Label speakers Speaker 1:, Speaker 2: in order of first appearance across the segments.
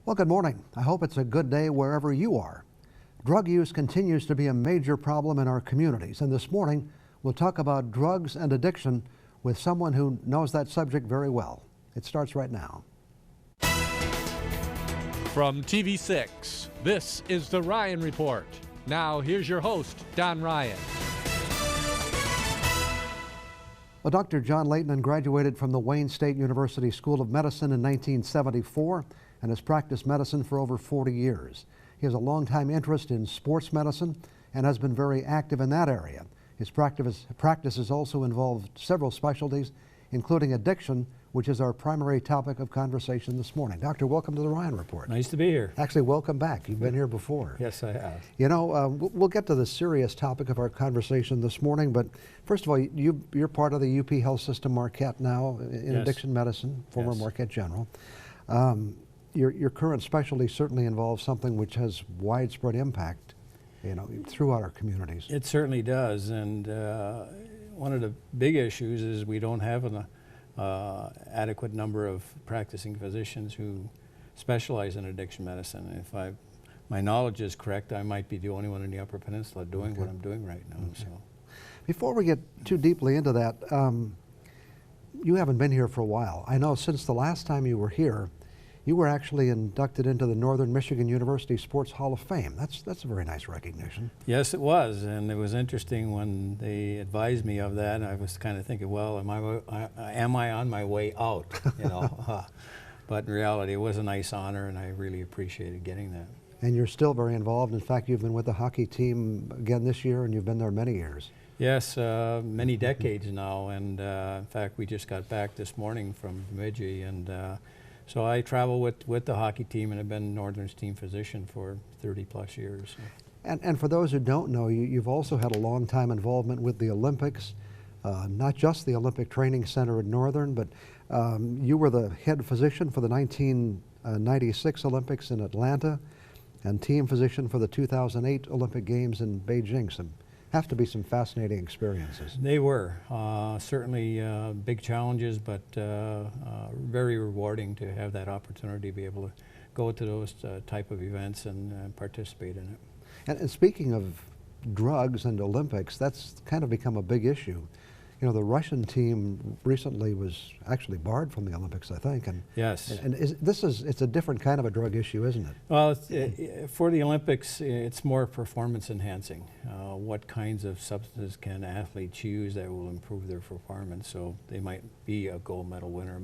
Speaker 1: Well, good morning. I hope it's a good day wherever you are. Drug use continues to be a major problem in our communities, and this morning we'll talk about drugs and addiction with someone who knows that subject very well. It starts right now.
Speaker 2: From TV6, this is The Ryan Report. Now, here's your host, Don Ryan.
Speaker 1: Well, Dr. John Leighton graduated from the Wayne State University School of Medicine in 1974 and has practiced medicine for over 40 years. He has a long-time interest in sports medicine and has been very active in that area. His practices also involved several specialties, including addiction, which is our primary topic of conversation this morning. Doctor, welcome to the Ryan Report.
Speaker 3: Nice to be here.
Speaker 1: Actually, welcome back. You've been here before.
Speaker 3: Yes, I have.
Speaker 1: You know, we'll get to the serious topic of our conversation this morning, but first of all, you're part of the UP Health System Marquette now in
Speaker 3: Yes.
Speaker 1: addiction medicine, former
Speaker 3: Yes.
Speaker 1: Marquette General. Your current specialty certainly involves something which has widespread impact, you know, throughout our communities.
Speaker 3: It certainly does, and one of the big issues is we don't have an adequate number of practicing physicians who specialize in addiction medicine. If my knowledge is correct, I might be the only one in the Upper Peninsula doing what I'm doing right now.
Speaker 1: Okay.
Speaker 3: So,
Speaker 1: Before we get too deeply into that, you haven't been here for a while. I know since the last time you were here, you were actually inducted into the Northern Michigan University Sports Hall of Fame. That's a very nice recognition.
Speaker 3: yes, it was, and it was interesting when they advised me of that. I was kind of thinking, well, am I on my way out? You know, but in reality, it was a nice honor, and I really appreciated getting that.
Speaker 1: And you're still very involved. In fact, you've been with the hockey team again this year, and you've been there many years.
Speaker 3: Yes, many decades now, and in fact, we just got back this morning from Bemidji, and so I travel with the hockey team, and have been Northern's team physician for 30 plus years.
Speaker 1: And for those who don't know, you've also had a long time involvement with the Olympics, not just the Olympic Training Center at Northern, but you were the head physician for the 1996 Olympics in Atlanta and team physician for the 2008 Olympic Games in Beijing. Some have to be some fascinating experiences.
Speaker 3: They were certainly big challenges, but very rewarding to have that opportunity to be able to go to those type of events and participate in it.
Speaker 1: And speaking of drugs and Olympics, that's kind of become a big issue. You know, the Russian team recently was actually barred from the Olympics, I think. And
Speaker 3: Yes.
Speaker 1: And it's a different kind of a drug issue, isn't it?
Speaker 3: Well, for the Olympics, it's more performance enhancing. What kinds of substances can athletes use that will improve their performance? So they might be a gold medal winner,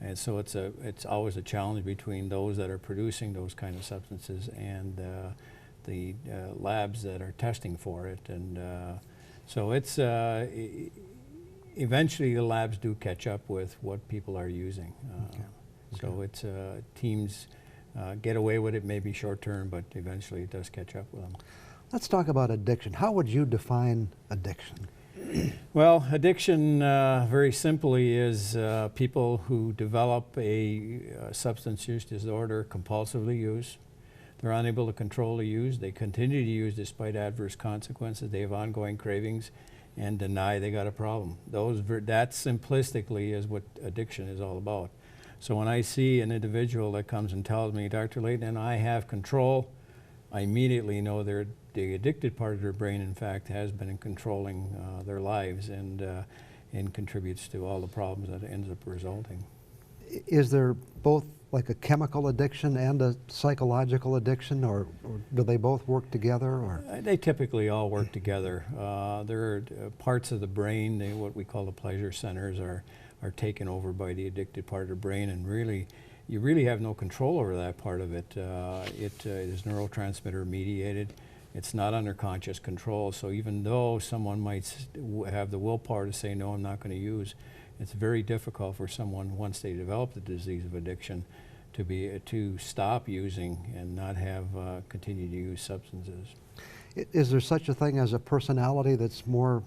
Speaker 3: and so it's always a challenge between those that are producing those kind of substances and the labs that are testing for it. And so it's eventually the labs do catch up with what people are using.
Speaker 1: Okay.
Speaker 3: So it's teams get away with it maybe short term, but eventually it does catch up with them.
Speaker 1: Let's talk about addiction. How would you define addiction?
Speaker 3: Well, addiction very simply is people who develop a substance use disorder, compulsively use. They're unable to control the use. They continue to use despite adverse consequences. They have ongoing cravings and deny they got a problem. That simplistically is what addiction is all about. So when I see an individual that comes and tells me, Dr. Leighton, I have control, I immediately know the addicted part of their brain, in fact, has been in controlling their lives and contributes to all the problems that ends up resulting.
Speaker 1: Is there both like a chemical addiction and a psychological addiction, or do they both work together? Or
Speaker 3: They typically all work together. There are parts of the brain, what we call the pleasure centers, are taken over by the addicted part of the brain, and you really have no control over that part of it. It is neurotransmitter mediated. It's not under conscious control, so even though someone might have the willpower to say, no, I'm not going to use, it's very difficult for someone, once they develop the disease of addiction, to stop using and not have continue to use substances.
Speaker 1: is there such a thing as a personality that's more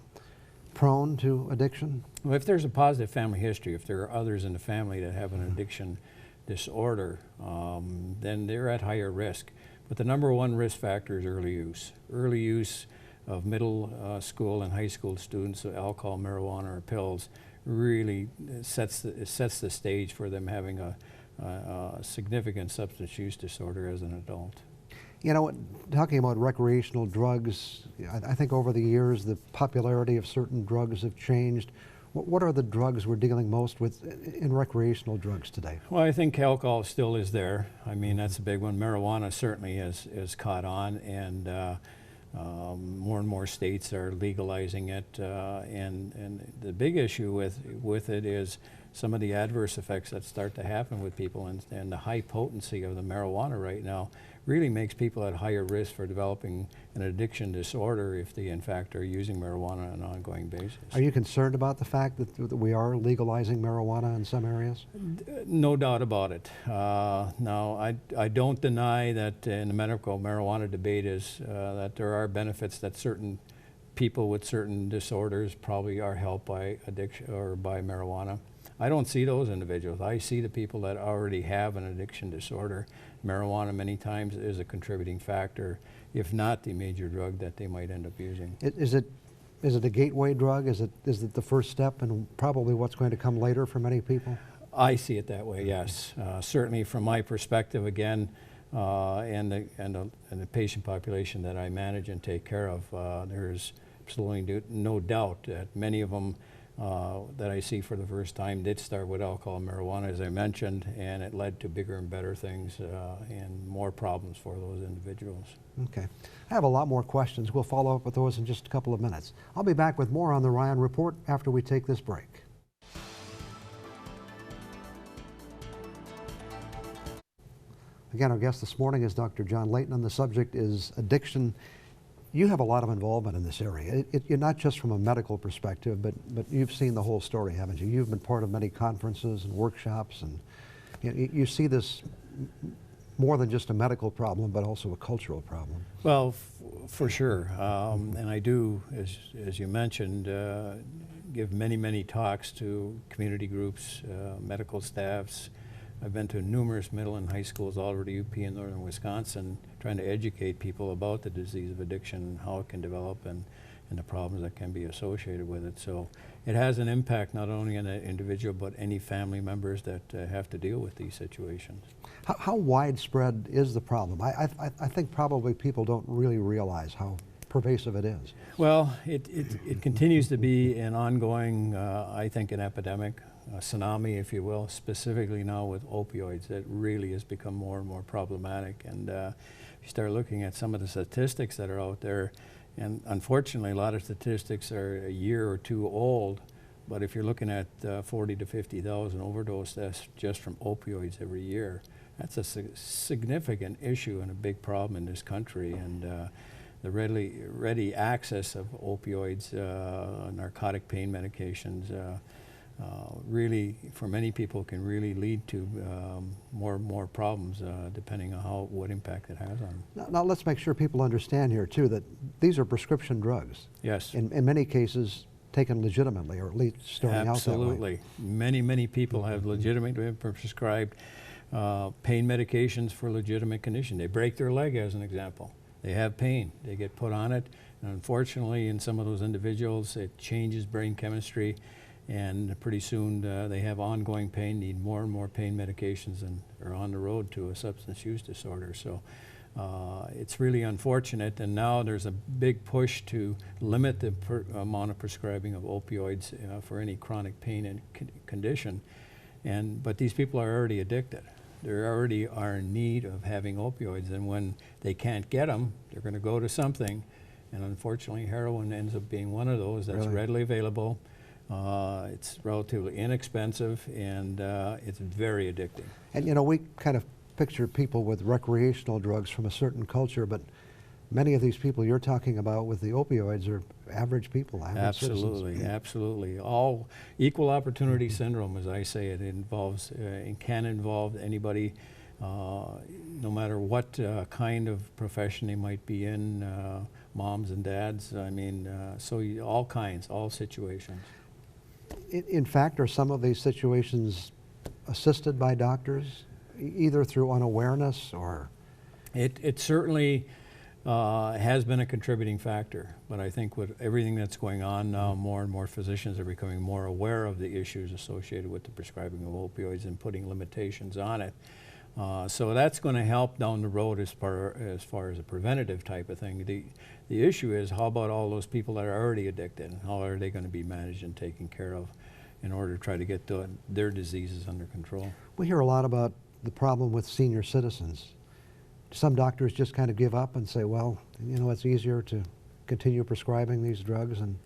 Speaker 1: prone to addiction?
Speaker 3: Well, if there's a positive family history, if there are others in the family that have an addiction disorder, then they're at higher risk. But the number one risk factor is early use. Early use of middle school and high school students of alcohol, marijuana, or pills really sets the stage for them having a significant substance use disorder as an adult.
Speaker 1: You know, talking about recreational drugs, I think over the years the popularity of certain drugs have changed. What are the drugs we're dealing most with in recreational drugs today?
Speaker 3: Well, I think alcohol still is there. I mean, that's a big one. Marijuana certainly has caught on, and more and more states are legalizing it. And the big issue with it is some of the adverse effects that start to happen with people, and the high potency of the marijuana right now really makes people at higher risk for developing an addiction disorder if they in fact are using marijuana on an ongoing basis.
Speaker 1: Are you concerned about the fact that we are legalizing marijuana in some areas?
Speaker 3: No doubt about it. Now, I don't deny that in the medical marijuana debate is that there are benefits that certain people with certain disorders probably are helped by addiction or by marijuana. I don't see those individuals. I see the people that already have an addiction disorder. Marijuana many times is a contributing factor, if not the major drug that they might end up using.
Speaker 1: Is it a gateway drug? Is it the first step and probably what's going to come later for many people?
Speaker 3: I see it that way, yes. Certainly from my perspective, again, and the patient population that I manage and take care of, there's absolutely no doubt that many of them that I see for the first time did start with alcohol and marijuana, as I mentioned, and it led to bigger and better things and more problems for those individuals.
Speaker 1: Okay. I have a lot more questions. We'll follow up with those in just a couple of minutes. I'll be back with more on the Ryan Report after we take this break. Again, our guest this morning is Dr. John Layton, and the subject is addiction. You have a lot of involvement in this area. You're not just from a medical perspective, but you've seen the whole story, haven't you? You've been part of many conferences and workshops, and you see this more than just a medical problem, but also a cultural problem.
Speaker 3: Well, for sure. And I do, as you mentioned, give many talks to community groups, medical staffs. I've been to numerous middle and high schools all over the UP in northern Wisconsin, trying to educate people about the disease of addiction, how it can develop, and the problems that can be associated with it. So it has an impact not only on the individual, but any family members that have to deal with these situations.
Speaker 1: How widespread is the problem? I think probably people don't really realize how pervasive it is.
Speaker 3: Well, it continues to be an ongoing, I think, an epidemic. A tsunami, if you will, specifically now with opioids, that really has become more and more problematic. And if you start looking at some of the statistics that are out there, and unfortunately a lot of statistics are a year or two old, but if you're looking at 40 to 50,000 overdose deaths just from opioids every year, that's a significant issue and a big problem in this country. And the ready access of opioids, narcotic pain medications, really, for many people, can really lead to more problems depending on what impact it has on them.
Speaker 1: Now let's make sure people understand here too that these are prescription drugs.
Speaker 3: Yes.
Speaker 1: In many cases taken legitimately, or at least starting out that way.
Speaker 3: Absolutely. Many people have legitimately been prescribed pain medications for legitimate condition. They break their leg, as an example. They have pain. They get put on it. And unfortunately, in some of those individuals, it changes brain chemistry, and pretty soon they have ongoing pain, need more and more pain medications, and are on the road to a substance use disorder. So it's really unfortunate, and now there's a big push to limit the amount of prescribing of opioids for any chronic pain and condition. But these people are already addicted. They already are in need of having opioids, and when they can't get them, they're going to go to something, and unfortunately heroin ends up being one of those that's readily available. It's relatively inexpensive, and it's very addicting. And
Speaker 1: you know, we kind of picture people with recreational drugs from a certain culture, but many of these people you're talking about with the opioids are average people, average citizens.
Speaker 3: Absolutely. All equal opportunity syndrome, as I say it, involves and can involve anybody, no matter what kind of profession they might be in, moms and dads. I mean, all kinds, all situations.
Speaker 1: In fact, are some of these situations assisted by doctors, either through unawareness or?
Speaker 3: It certainly has been a contributing factor. But I think with everything that's going on now, more and more physicians are becoming more aware of the issues associated with the prescribing of opioids and putting limitations on it. So that's going to help down the road as far as a preventative type of thing. The issue is, how about all those people that are already addicted? How are they going to be managed and taken care of in order to try to get their diseases under control?
Speaker 1: We hear a lot about the problem with senior citizens. Some doctors just kind of give up and say, well, you know, it's easier to continue prescribing these drugs. And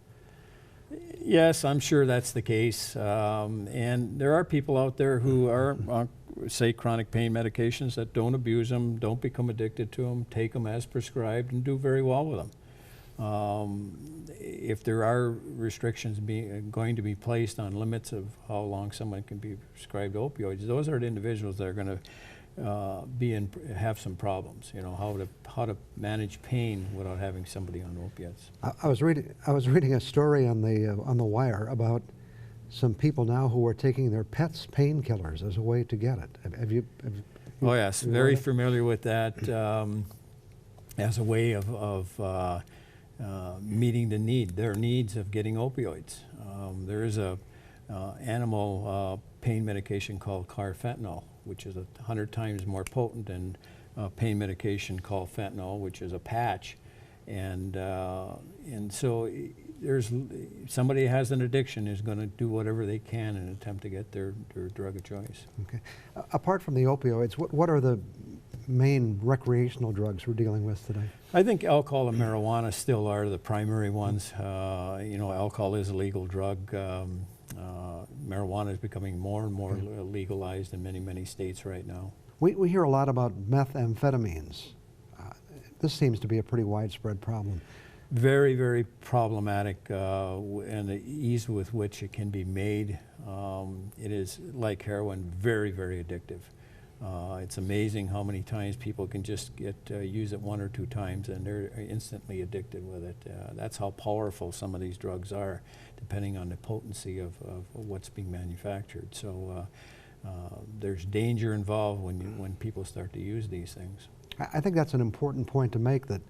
Speaker 3: yes, I'm sure that's the case. And there are people out there who are, say, chronic pain medications that don't abuse them, don't become addicted to them, take them as prescribed, and do very well with them. If there are restrictions going to be placed on limits of how long someone can be prescribed opioids, those are the individuals that are going to have some problems. You know, how to manage pain without having somebody on opiates.
Speaker 1: I was reading a story on the wire about some people now who are taking their pets' painkillers as a way to get it. Have you
Speaker 3: Oh yes, very familiar with that as a way of meeting their needs of getting opioids. There is a animal pain medication called carfentanil, which is 100 times more potent than pain medication called fentanyl, which is a patch. And so somebody has an addiction is going to do whatever they can in an attempt to get their drug of choice.
Speaker 1: Okay. Apart from the opioids, what are the main recreational drugs we're dealing with today?
Speaker 3: I think alcohol and marijuana still are the primary ones. You know, alcohol is a legal drug. Marijuana is becoming more and more legalized in many, many states right now.
Speaker 1: We hear a lot about methamphetamines. This seems to be a pretty widespread problem.
Speaker 3: Very, very problematic, and the ease with which it can be made. It is, like heroin, very, very addictive. It's amazing how many times people can just use it 1 or 2 times and they're instantly addicted with it. That's how powerful some of these drugs are, depending on the potency of what's being manufactured. So there's danger involved when people start to use these things.
Speaker 1: I think that's an important point to make, that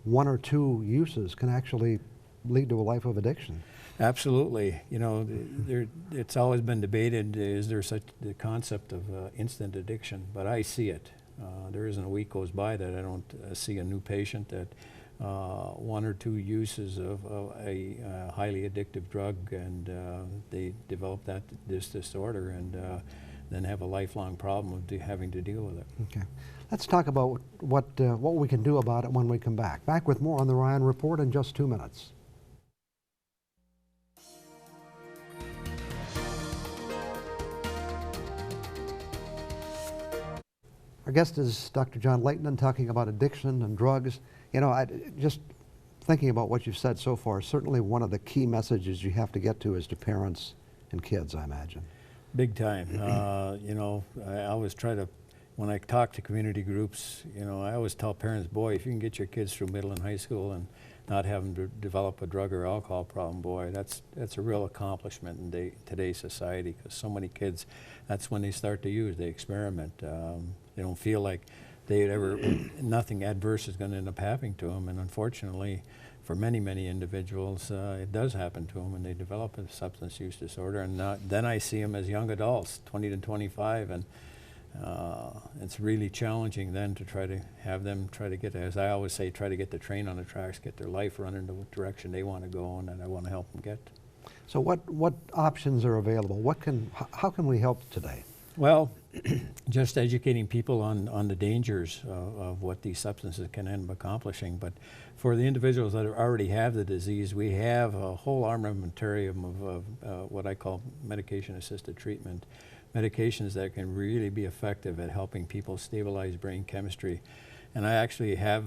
Speaker 1: 1 or 2 uses can actually lead to a life of addiction.
Speaker 3: Absolutely. You know, it's always been debated, is there such the concept of instant addiction? But I see it. There isn't a week goes by that I don't see a new patient that 1 or 2 uses of a highly addictive drug, and they develop this disorder and then have a lifelong problem of having to deal with it.
Speaker 1: Okay. Let's talk about what we can do about it when we come back. Back with more on the Ryan Report in just 2 minutes. Our guest is Dr. John Layton, talking about addiction and drugs. You know, just thinking about what you've said so far, certainly one of the key messages you have to get to is to parents and kids, I imagine.
Speaker 3: Big time. You know, I always try to, when I talk to community groups, you know, I always tell parents, boy, if you can get your kids through middle and high school and not have them develop a drug or alcohol problem, boy, that's a real accomplishment in today's society, because so many kids, that's when they start to use, they experiment. They don't feel like nothing adverse is going to end up happening to them, and unfortunately, for many, many individuals, it does happen to them, and they develop a substance use disorder. And then I see them as young adults, 20 to 25, and it's really challenging then to try to have them try to get, as I always say, try to get the train on the tracks, get their life running the direction they want to go in, and I want to help them get.
Speaker 1: So what options are available? How can we help today?
Speaker 3: Well, just educating people on the dangers of what these substances can end up accomplishing. But for the individuals that already have the disease, we have a whole armamentarium of what I call medication-assisted treatment, medications that can really be effective at helping people stabilize brain chemistry. And I actually have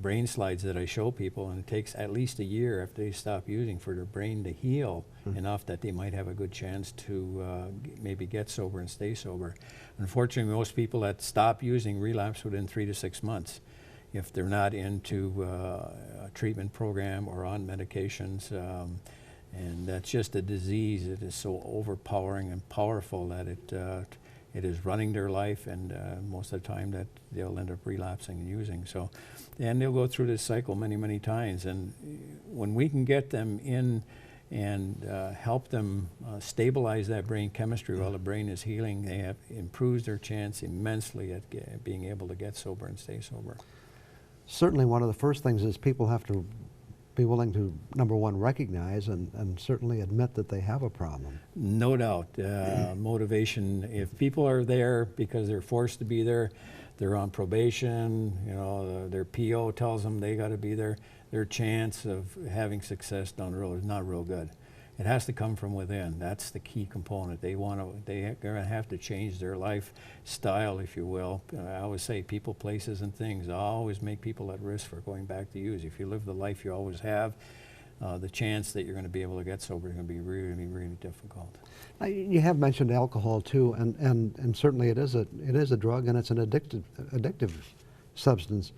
Speaker 3: brain slides that I show people, and it takes at least a year after they stop using for their brain to heal enough that they might have a good chance to maybe get sober and stay sober. Unfortunately, most people that stop using relapse within 3 to 6 months if they're not into a treatment program or on medications. And that's just a disease that is so overpowering and powerful that It is running their life, and most of the time that they'll end up relapsing and using. So, and they'll go through this cycle many, many times. And when we can get them in and help them stabilize that brain chemistry while the brain is healing, they have improves their chance immensely at being able to get sober and stay sober.
Speaker 1: Certainly one of the first things is people have to be willing to, number one, recognize and certainly admit that they have a problem.
Speaker 3: No doubt. Motivation, if people are there because they're forced to be there, they're on probation, you know, their PO tells them they got to be there, their chance of having success down the road is not real good. It has to come from within. That's the key component. They're going to have to change their lifestyle, if you will. I always say people, places, and things always make people at risk for going back to use. If you live the life you always have, the chance that you're going to be able to get sober is going to be really, really difficult.
Speaker 1: Now, you have mentioned alcohol too, and certainly it is a drug, and it's an addictive substance.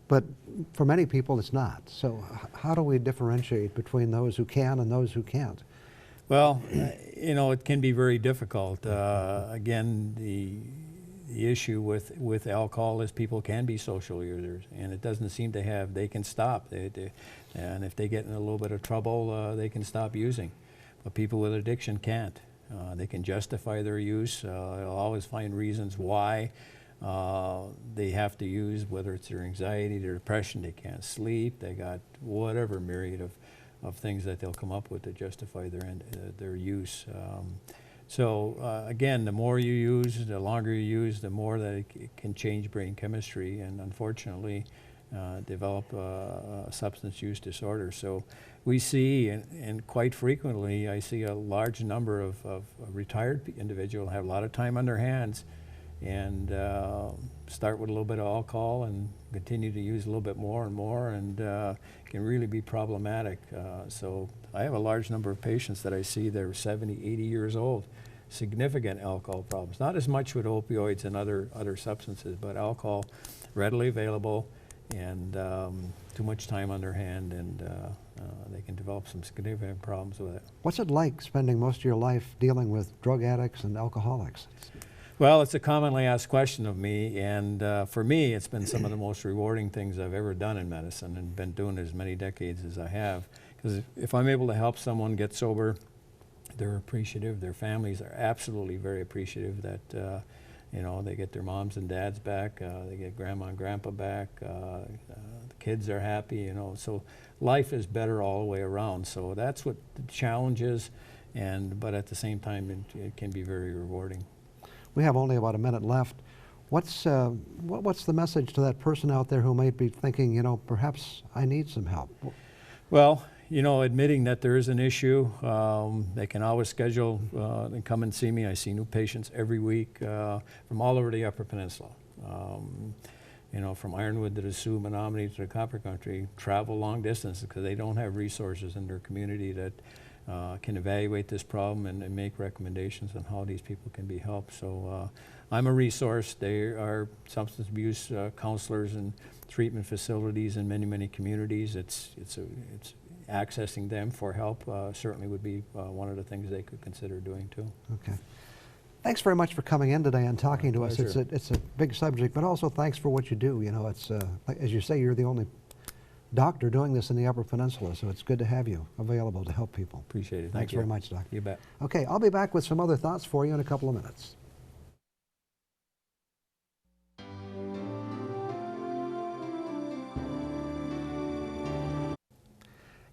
Speaker 1: But for many people, it's not. So how do we differentiate between those who can and those who can't?
Speaker 3: Well, you know, it can be very difficult. Again, the issue with alcohol is people can be social users, and it doesn't seem to have, they can stop. And if they get in a little bit of trouble, they can stop using. But people with addiction can't. They can justify their use. They'll always find reasons why they have to use, whether it's their anxiety, their depression, they can't sleep, they got whatever myriad of things that they'll come up with to justify their use. So again, the more you use, the longer you use, the more that it can change brain chemistry and unfortunately develop a substance use disorder. So we see, and quite frequently, I see a large number of retired individuals have a lot of time on their hands and start with a little bit of alcohol and continue to use a little bit more and more, and can really be problematic. So I have a large number of patients that I see that are 70, 80 years old, significant alcohol problems. Not as much with opioids and other substances, but alcohol readily available and too much time on their hand, and they can develop some significant problems with it.
Speaker 1: What's it like spending most of your life dealing with drug addicts and alcoholics?
Speaker 3: Well, it's a commonly asked question of me, and for me, it's been some of the most rewarding things I've ever done in medicine, and been doing it as many decades as I have. Because if I'm able to help someone get sober, they're appreciative. Their families are absolutely very appreciative that you know, they get their moms and dads back, they get grandma and grandpa back, the kids are happy, you know. So life is better all the way around. So that's what the challenge is, but at the same time, it can be very rewarding.
Speaker 1: We have only about a minute left. What's the message to that person out there who might be thinking, you know, perhaps I need some help?
Speaker 3: Well, you know, admitting that there is an issue, they can always schedule and come and see me. I see new patients every week from all over the Upper Peninsula. You know, from Ironwood to the Sioux, Menominee to the Copper Country, travel long distances because they don't have resources in their community that can evaluate this problem and make recommendations on how these people can be helped. So I'm a resource. There are substance abuse counselors and treatment facilities in many, many communities. It's accessing them for help certainly would be one of the things they could consider doing too.
Speaker 1: Okay. Thanks very much for coming in today and talking to us.
Speaker 3: Pleasure.
Speaker 1: It's a big subject, but also thanks for what you do. You know, it's like, as you say, you're the only doctor doing this in the Upper Peninsula, so it's good to have you available to help people.
Speaker 3: Appreciate it.
Speaker 1: Thanks very much, Doctor.
Speaker 3: You bet.
Speaker 1: Okay, I'll be back with some other thoughts for you in a couple of minutes.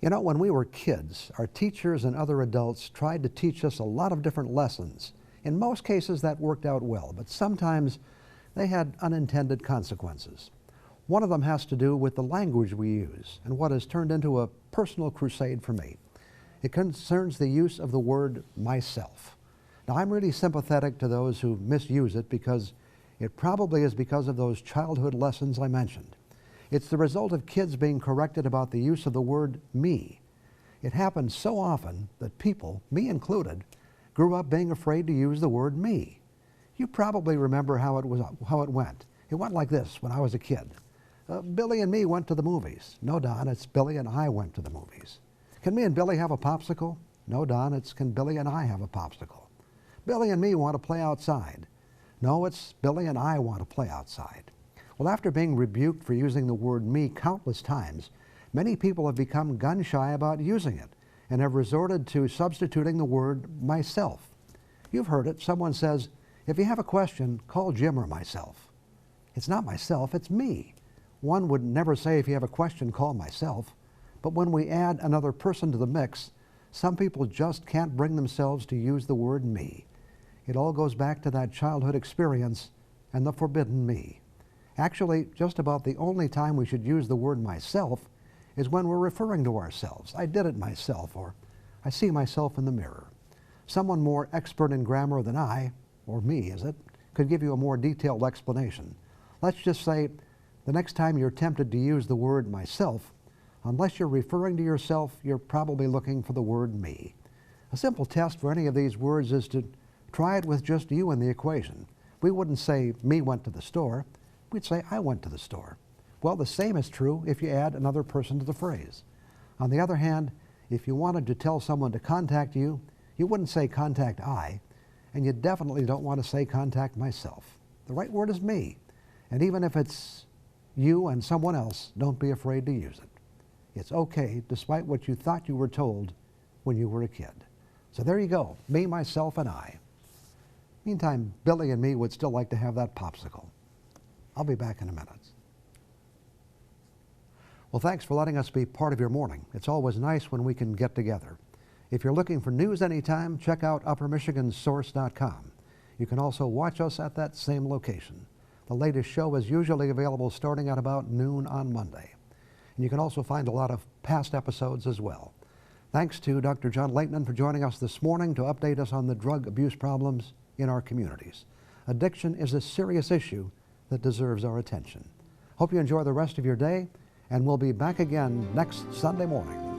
Speaker 1: You know, when we were kids, our teachers and other adults tried to teach us a lot of different lessons. In most cases, that worked out well, but sometimes they had unintended consequences. One of them has to do with the language we use and what has turned into a personal crusade for me. It concerns the use of the word myself. Now, I'm really sympathetic to those who misuse it because it probably is because of those childhood lessons I mentioned. It's the result of kids being corrected about the use of the word me. It happens so often that people, me included, grew up being afraid to use the word me. You probably remember how it went. It went like this when I was a kid. Billy and me went to the movies. No, Don, it's Billy and I went to the movies. Can me and Billy have a popsicle? No, Don, it's can Billy and I have a popsicle. Billy and me want to play outside. No, it's Billy and I want to play outside. Well, after being rebuked for using the word me countless times, many people have become gun-shy about using it and have resorted to substituting the word myself. You've heard it. Someone says, if you have a question, call Jim or myself. It's not myself, it's me. One would never say, if you have a question, call myself. But when we add another person to the mix, some people just can't bring themselves to use the word me. It all goes back to that childhood experience and the forbidden me. Actually, just about the only time we should use the word myself is when we're referring to ourselves. I did it myself, or I see myself in the mirror. Someone more expert in grammar than I, or me is it, could give you a more detailed explanation. Let's just say the next time you're tempted to use the word myself, unless you're referring to yourself, you're probably looking for the word me. A simple test for any of these words is to try it with just you in the equation. We wouldn't say me went to the store, we'd say I went to the store. Well, the same is true if you add another person to the phrase. On the other hand, if you wanted to tell someone to contact you, you wouldn't say contact I, and you definitely don't want to say contact myself. The right word is me, and even if it's you and someone else, don't be afraid to use it. It's okay, despite what you thought you were told when you were a kid. So there you go, me, myself, and I. Meantime, Billy and me would still like to have that popsicle. I'll be back in a minute. Well, thanks for letting us be part of your morning. It's always nice when we can get together. If you're looking for news anytime, check out UpperMichiganSource.com. You can also watch us at that same location. The latest show is usually available starting at about noon on Monday. And you can also find a lot of past episodes as well. Thanks to Dr. John Laitman for joining us this morning to update us on the drug abuse problems in our communities. Addiction is a serious issue that deserves our attention. Hope you enjoy the rest of your day, and we'll be back again next Sunday morning.